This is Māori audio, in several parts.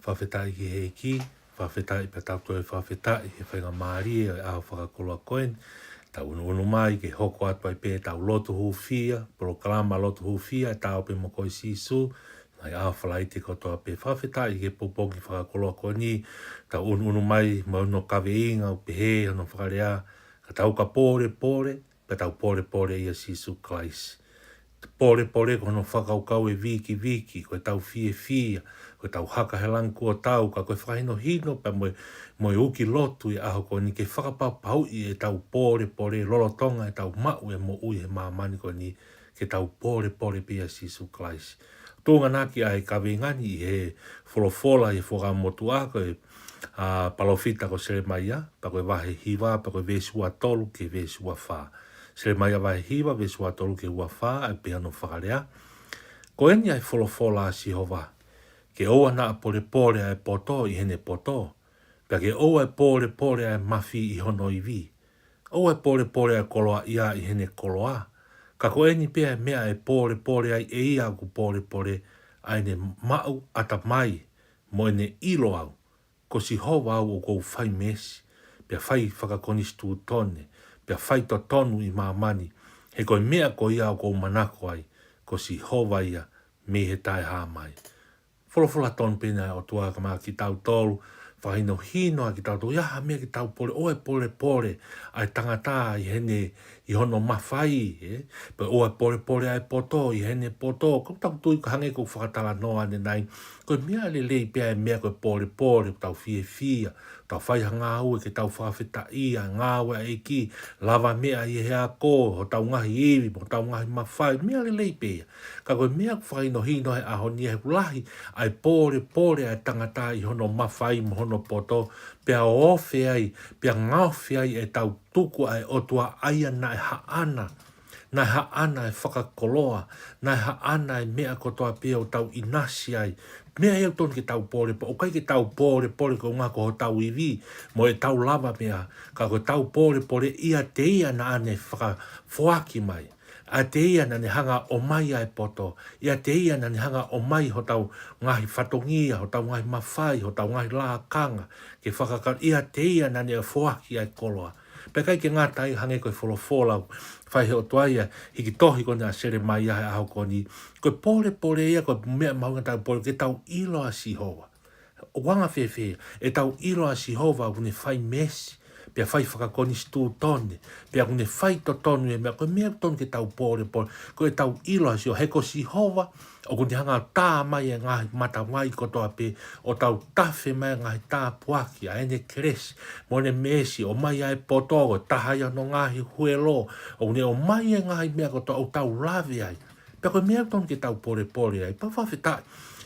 whawhetai ki he ki, whawhetai pa tau toi whawhetai, he whainga maari e au whakakoloa koen, tau unu mai ke hoko atu ai pē tau lotu hu fia, proklama lotu hu fia, tau pe moko i sisu, mai au whalai te kotoa pe whawhetai ke popoki whakakoloa koen ni, tau unu mai mauno kawe inga o pe he, ano whakarea, ka tau ka pōre, pa tau pōre ia sisu Christ. Pore kono whakaukau e viki, koe tau fia, koe tau haka he lanku o tau, ka koe whakahino hino, pa moe uki lotu e aho koe ni ke whakapau i e tau pore, lolotonga e tau mau e mo ui he mamani koe ni, ke tau pore pia Sisu Christ. Tōnga naki ai ka vingani i he wholofola i whakamotu a koe palofita ko sere mai a, pa koe wahe hiwa, pa koe vesua tolu ke vesua wha. Sere mai awa hiwa, vesua tolu ke ua wha, ai pehano whakarea. Ko eni ai wholofola a Sihova, ke oa na pore ai poto i hene poto, pia ke oa e pore ai mafi i hono i vi. Oa e pore ai koloa ia i hene koloa. Ka ko eni pia mea e pore ai e ia ku pore ai ne mau ata mai, mo ene ilo au, ko Sihova au o kou whai mesi, pia whai whakakonistu tone, pia whai to tonu i mamani, he koe mea ko ia o kou manako ai, ko Sihova ia, me he tai haa mai. Wholofola tonu pena o tua ka maa ki tau tolu, whahino hino a ki tau tolu, iaha mea ki tau oe pore, ai tangata i hene, i hono mawhai, pe oe pore ai poto, i hene poto, ko tau tui ka hange ko whakatala noa ne nai, koe mea le lei pia e mea koe pore, tau fia, tau whai hanga ue ke tau whawheta ia, ngā ue e ki, lava mea i hea ko, ho tau ngahi iwi, ho tau ngahi mawhai, mea le lei pia. Ka koe mea whahino hino he aho ni he ulahi, ai pore ai tangata i hono mawhai, mo hono poto, pia ofe ai, pia ngawhi ai e tau tuku ai otua aia na e haana, e whakakoloa, na e haana e mea kotoa pia o tau inasi ai, mea eo ton ke tau pore, o kai ke tau pore ko ngā ko tau iwi, mo e tau lava mea, ka ko tau pore ia te ia na ane whakawhaki mai, a te ia na ne hanga o mai ai poto, ia te ia na ne hanga o mai ho tau ngahi whatongia, ho tau ngahi mawhai, ho tau ngahi lākanga, ke whakakar, ia te ia na ne whaki ai koloa. Pekai ke ngā tai hange koe wholofola, whai he o tuaia, hiki tohi ko nā sere mai ai aho ko ni, koe pore ia, koe mea maunga tau pore, ke tau ilo a Sihova. O wanga whewhe, e tau ilo a Sihova, kune whai mesi, pia whai whakakoni stu tone, pia kune whai to tonu e mea, koe mea tonu ke tau pore, koe tau ilo a Sihova, heko Sihova, o kune hanga tā mai e ngahi mata mai kotoa pe, o tau tawhi mai ngahi tā puaki, a ene keresi, mo ne mesi, o mai ai poto, o tahai ano ngahi huelo, o kune o mai e ngahi mea kotoa, o tau lavi ai, pia koe mea tonu ke tau pore ai, pa whawhetai,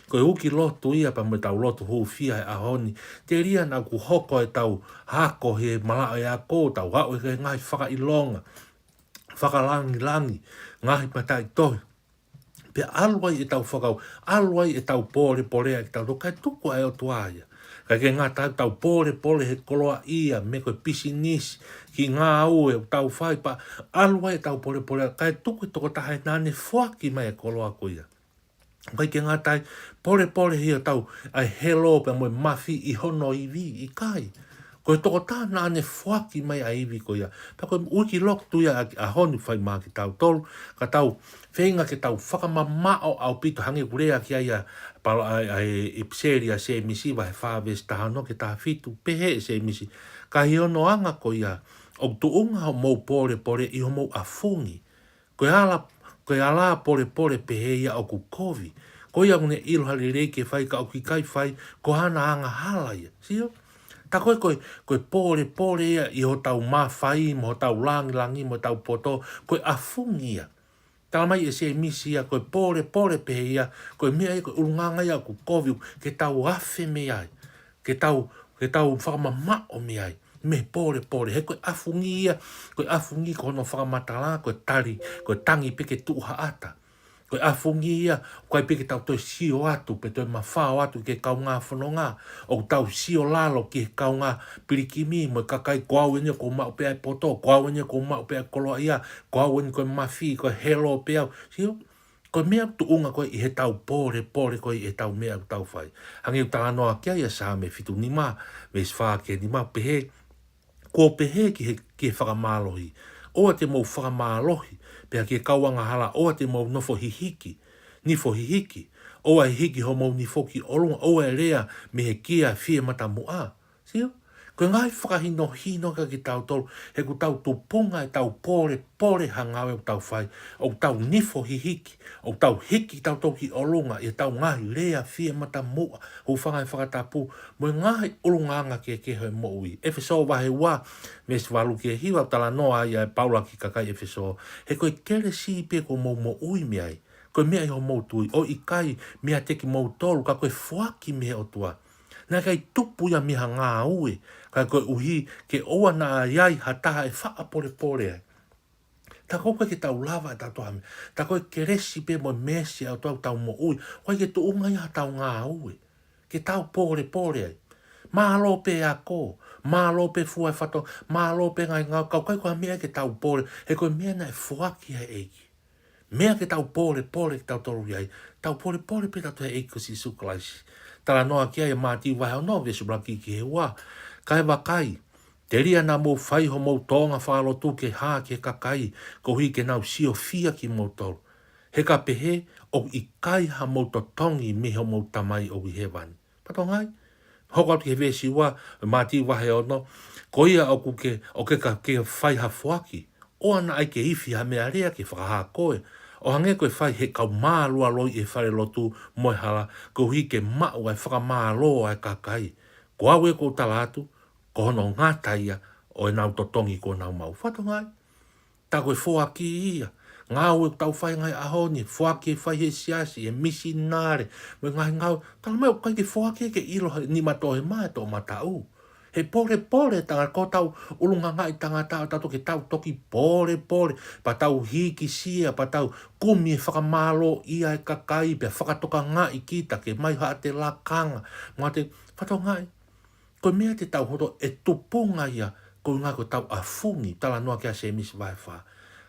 koe uki lotu ia pa me tau lotu huu fia e ahoni, te ria na ku hoko e tau hako he malao e a ko, tau hao e ngahi whakailonga, whakalangi, ngahi patai tohi, pe aluai e tau whakau, aluai e tau pore ai ki tau kai tuku ai o tuaia. Kai ke ngā tau pore he koloa ia, me koe pisi nisi, ki ngā ue o tau whai pa, aluai e tau pore kai tuku e toko tahe nane whaki mai e koloa ko ia. Kai ke ngā tai pore hia tau ai helo pe moe mafi i hono iwi i kai. Koe toko tā nāne whaki mai a iwi ko ia. Pa koe uiki lok tu ia a honu whai mā ki tau tolu, ka tau whenga ke tau whakamamao au pito hange kurea ki aia pala ai ipseri a se misi wa he whāwes tahano ke tā fitu pehe se misi. Ka hiono anga ko ia, o tu unga ho mou pore i ho mou a fungi. Koe ala pore pehe ia o ku kovi. Ko ia ngune ilohari reike whai ka o ki kai whai, ko hana anga hala ia. Sio? Ta koe pore ia i ho tau mawhai, mo tau langi, mo tau poto, koe afungi ia. Tala mai e se misi ia, koe pore pehe ia, koe mea ia, koe urunganga ia, ku koviu, ke tau afe me ai, ke tau whakamamao me ai, me pore, he koe afungi ia, koe afungi ko no whakamatala, koe tari, koe tangi peke tuha ata. Koe afungi ia, koe peke tau toi sio atu, pe toi mawhao atu ke kau ngā whanonga, o tau sio lalo ke kau ngā pirikimi, mo kakai ko awenia ko mau pe ai poto, ko awenia ko mau pe ai koloa ia, ko awenia ko mafi, ko helo pe au, sio? Ko mea tu unga koe I he tau pore koe I he tau mea tau whai. Hangi utala noa kia ia sa me fitu ni ma, me sfaa ke ni ma pehe, ko pehe ki he whakamālohi. Oa te mou whakamālohi, pea ki he kauanga hala, oa te mou nofo hihiki, nifo hihiki. Oa hihiki ho mou nifoki olunga, oa e rea me he kia fie mata mua. Sio? Ko ngai whakahino hino ka ki tau tolu, he ku tau tupunga e tau pore hangawe o tau whai, o tau nifo hihiki, o tau hiki tau toki olunga, e tau ngahi rea fie mata mua, hu whangai whakatapu, mo ngahi olunganga ke hoi moui. E whiso wahe wā, me si walu ke hiwa tala noa ia e paula ki kakai e whiso, he koe kere si pe ko mou mo ui meai, koe mea i ho mou tui, o i kai mea teki mou tolu, ka koe whaki mea o tua. Nā kai tupu ia miha ngā ue, kai koe uhi ke oa na iai hataha e wha pore ai. Ta koe ke tau lava e tau tohame, ta koe ke resi pe mo mesi au tau mo ui, koe ke tu unga ia tau ngā ue, ke tau pore ai. Mālo pe a ko, mālo pe fua e whato, mālo pe ngai ngau, kau kai koe mea ke tau pore, he koe mea na e fuaki ai eiki. Mea ke tau pore ke tau toru iai, tau pore pe tau tohe eiki si sukalaisi. Tala noa kia e māti wahe o no vesu blaki ki he wā. Kai wakai, te ria na mou whai ho mou tonga whaalo tu ke hā ke kakai, ko hui ke nau sio fia ki mou tolu. He ka pehe, o I kai ha mou to tongi me ho mou tamai o I he wani. Pato ngai? Hoko atu ke vesi wā, māti wahe o no, ko ia o ke whai ha fuaki. O ana ai ke ifi ha mea rea ke whakaha koe. O hange koe whai he kau mālua loi e whare lotu moe hala, ko hi ke mau ai whakamāloa ai kakai. Ko awe ko talatu, ko hono ngātaia o e nau totongi ko nau mau. Whato ngai? Ta koe whoaki ia. Ngā ue tau whai ngai ahoni, whoaki e whai he siasi, e misi nāre. Me ngai ngau, tala meo kai ke whoaki ke ilo ni matohe mai tō matau. He pore tanga ko tau ulunga ngai tanga tau ke tau toki pore, pa tau hiki sia, pa tau kumi e whakamalo ia e kakai, pe whakatoka ngai kita ke mai haa te lakanga. Mā te whato ngai, ko mea te tau hoto e tupunga ia, ko ngā ko tau afungi, tala noa kia se misi vai wha.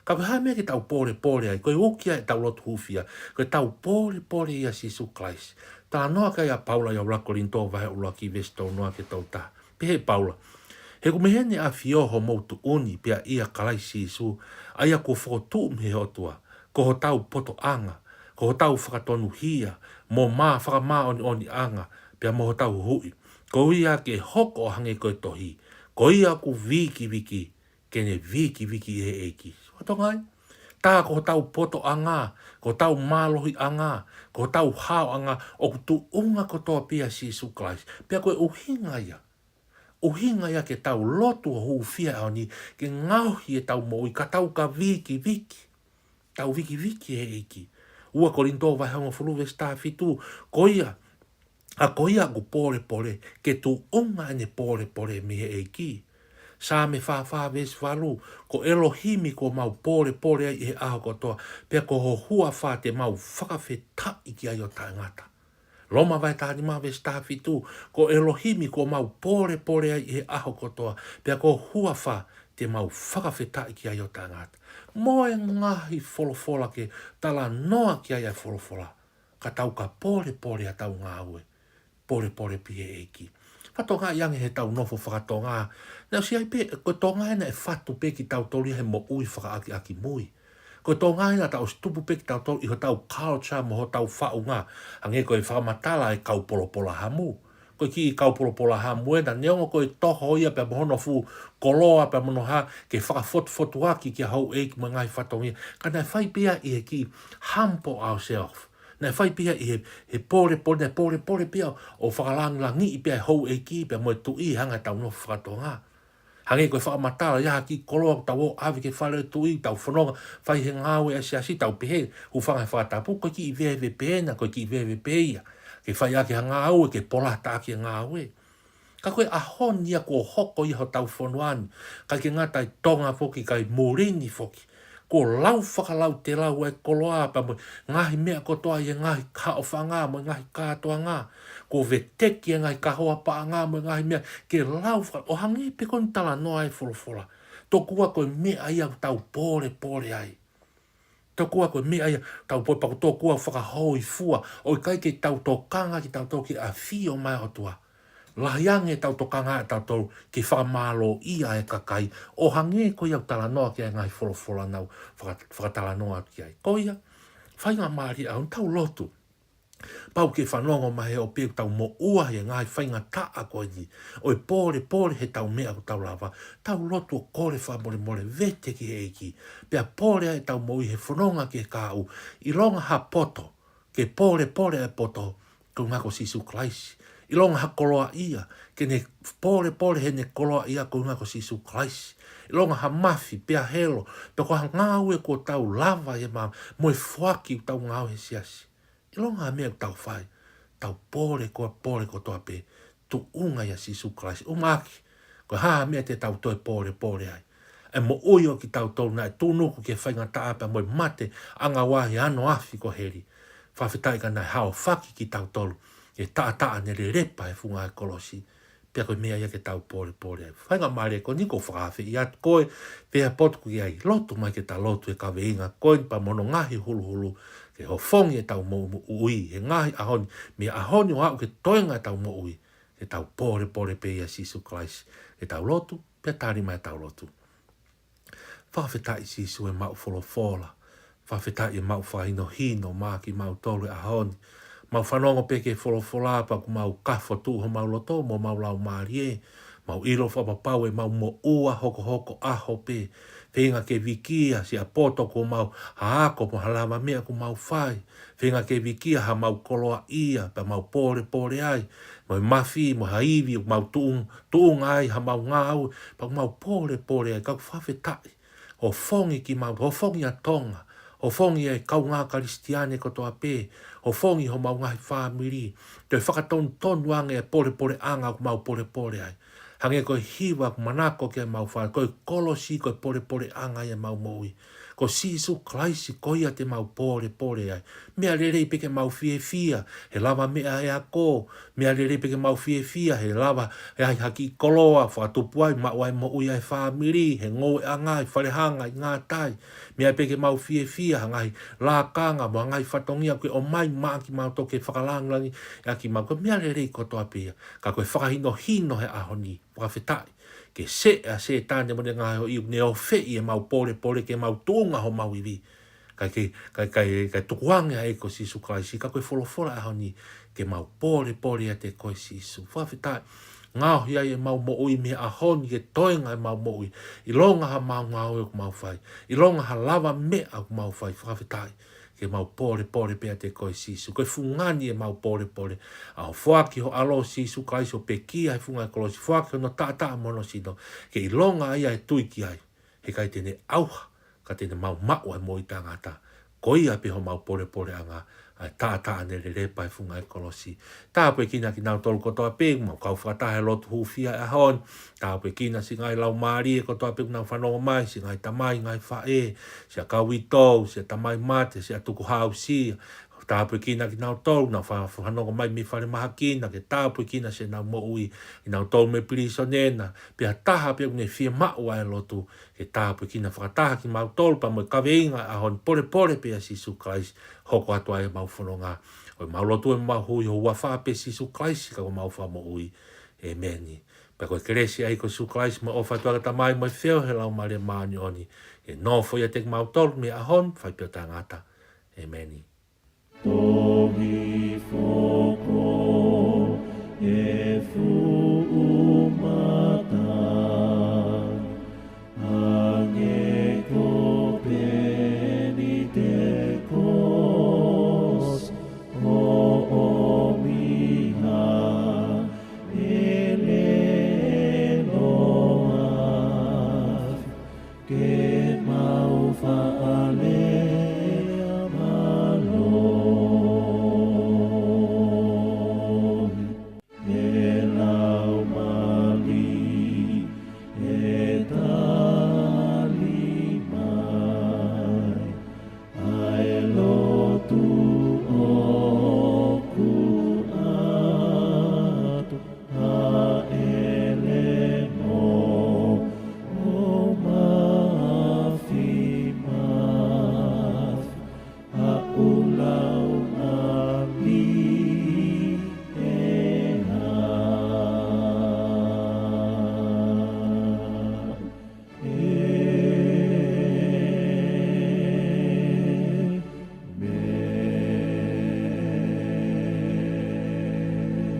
Ka hae mea ke tau pore ai, ko ukia e tau lotu hufia, ko tau pore ia si suklais. Tala noa kia Paula ia urakolinto vai ula ki vesto noa ke tau ta. Pehe Paula, he kumehene a fioho moutu uni pia ia kalai sisu, aia ko whotu me hotua, ko ho tau poto anga, ko ho tau whakatonu hia, mo mā whakamā oni anga, pia mo ho tau hui, ko ia ke hoko o hange koe tohi, ko ia ku viki, kene viki e eiki. Wato ngai? Tā ko tau poto anga, ko tau mālohi anga, ko tau hao anga, o kutu unga ko toa pia sisu klais, pia koe uhinga ia. Uhinga ia ke tau lotu o hufia au ni, ke ngauhi e tau moi, ka tau ka viki. Tau viki e eiki. Ua ko rinto vai hanga fuluwe sta fitu, ko ia ku pore, ke tu unga ane pore me he eiki. Sa me wha ves walu, ko Elohimi ko mau pore ai e aho kotoa, pia ko ho hua wha te mau whakawheta iki ai o taingata. Loma vai tāni maa ve stafitu, ko Elohimi ko mau pore ai e aho kotoa, pia ko huawha te mau whakawheta ki ai o tāngata. Moe ngahi wholofola ke tala noa ki ai ai wholofola, ka tau ka pore a tau ngā ue, pore pie eiki. Whato ngā iange he tau nofo whakato ngā, nau si ai pe, ko tō ngā ena e whatu pe ki tau tori he mo ui whakaaki mui. Ko tō ngā ina tau stupu peki tau tō iho tau culture mo ho tau whau ngā. Hange koe whakamatala e kaupolopola hamu. Koe ki i kaupolopola hamu e na neongo koe toho ia pe mohono fu koloa pe mono ha ke whakafotu aki ki a hau eiki mo ngai whatongia. Ka nai whai pia i he ki humble ourselves. Nai whai pia i he pore pia o whakalangi i pia hau eiki pe mo e tu i hanga tau no whakatonga. Hange koe whakamatala, ia ki koloa tau o awi ke whare tui, tau whanonga, whai he ngāwe asi, tau pehe, hu whangai whakatapu, koe ki i vewe pēna, koe ki i vewe pēia, ke whai ake ha ngāwe, ke polata ake ngāwe. Ka koe ahonia ko hoko iho tau whanuani, kai ke ngatai tonga foki, kai morini foki, ko lau whakalau te lau e koloa, pa mo ngahi mea kotoa i ngahi ka o whanga, mo ngahi kātoa ngā, ko ve teki e ngai ka hoa pa ngā mo ngahi mea, ke lau whaka, o hangi pe kon tala noa e wholofola, tō kua koe mea ia tau pore ai. tau kua koe mea ia, tau poi pako tō kua whakahoi fua, o i kai ke tau tō kanga ki tau tō ki a fio mai o tua. Lahiange tau tō kanga e tau tō ki whakamalo ia e kakai, o hange ko iau tala noa ki ai ngai wholofola nau, whakatala noa ki ai. Ko ia, whainga maari au, tau lotu. Pau ke whanongo mahe o pēku tau mo ua he ngai whainga taa koe ni. O e pōre he tau mea ko tau lava. Tau lotu o kore whamore vete ki heiki. Pea pōre e tau mo i he whanonga ke kāu. I longa ha poto. Ke pōre e poto. Ko ngako Sisu Klaisi. I longa ha koloa ia. Ke ne pōre he ne koloa ia ko ngako Sisu Klaisi. I longa ha mafi, pea helo. Pea ko ha ngāu e ko tau lava e ma. Mo e whaki tau ngāu he siasi. I longa mea tau whai, tau pōre ko toa pē, tu unga ia Sisu Klaisi, umaki, ko haa mea te tau toi pōre ai. E mo uio ki tau tau nai, tūnuku ke whainga taapa mo mate, anga wahi ano afi ko heri. Whawhitai ka nai hao whaki ki tau tolu, e taa nere repa e funga e kolosi, pia koe mea ia ke tau pōre ai. Whainga maare ko niko whakawhi, i at koe, pia potku i ai, lotu mai ke ta lotu e kawe inga, koe pa mono ngahi hulu, ke ho fongi e tau mo ui, he ngahi ahoni, me ahoni o au ke toenga e tau mo ui, ke tau pōre pe ia Sisu Klaisi, ke tau lotu, pia tari mai tau lotu. Whawhetai Sisu e mau wholofola, whawhetai e mau whahino hino, maki mau tolu e ahoni, mau whanongo pe ke wholofola, pa ku mau kafo tu ho mau loto, mo mau lau marie, mau ilo whapapau e mau mo ua hoko aho pe, whenga ke wikia si a poto ko mau haako mo halama mea ko mau whai. Whenga ke wikia ha mau koloa ia, pa mau pōre ai. Mo mafi, mo haivi, mau tuung ai, ha mau ngāu, pa mau pōre ai, kau whawhetai. O fongi ki mau, o fongi a tonga, o fongi e kau ngā karistiane ko toa pē, o fongi ho mau ngai whāmiri. Te whakatonu ange e pōre anga ko mau pōre ai. Hange koe hiwa manako ke mau whai, koe kolosi koe pōre anga e mau moui. Ko Sisu Klaisi koia te mau pōre ai. Mea rerei peke mau fia, he lava mea e a kō. Mea rerei peke mau fia, he lava e ai haki koloa, whatupuai, mawai moui ai whamiri, he ngō e angai, wharehanga i ngā tai. Mea peke mau fia, hangai lā kanga, mo hangai whatongia, koe o mai maaki mau toke whakalangangi, e aki mau, koe mea rerei kotoa pia. Ka koe whakahino he ahoni, whawhetai. Ke se tāne mo ne ngā ho iu, ne o whei e mau pōre ke mau tōnga ho mau iwi. Kai tukuange a eko Sisu Klaisi, ka koe wholofora a honi, ke mau pōre a te koe Sisu. Whawhetai, ngāo hi ai e mau moui me a honi, ke toenga e mau moui. I longa ha mau ngāo e ku mau whai. I longa ha lava me a ku mau whai. Whawhetai, ke mau pōre pe a te koe Sisu. Koe fungani e mau pōre. A ho whaki ho alo Sisu Klaisi o pekia e funga e kolosi. Whaki ho no tata mono sino. Ke i longa ai e tuiki ai. He kai tene auha. Ka tene mau e mo i tangata. Koia pe ho mau pōre anga. Ai tata anere repa e funga e kolosi. Tāpue kina ki nau tolu kotoa pēku. Mau kau whakatahe lotu hufia e hon. Tāpue kina si ngai lau maari e kotoa pēku nau whanonga mai. Si ngai tamai, ngai whae. Si a kawi tau, si a tamai mate, si a tuku hausia. Tāpue kina ki nau tolu, nau whanonga mai mi whare maha kina. Ke tāpue kina se nau moui. Ki nau tolu me piriso nena. Pea taha pēku ne fia maua e lotu. Ke tāpue kina whakataha ki mau tolu. Pa mo kawe inga a hon pōre pea Sisu Klaisi. Hoko atua e mau whanonga. O mau lotu e mau hui ho wawha pe Sisu Klaisi ka o mau wha mo hui. Amen. Pe koe keresi ai ko Sisu Klaisi ma ofa tuaga tamai mo e wheo he lau mare maani oni. E no foi a te mau tolu me a hon, whai pio tangata. Amen. Tohi fo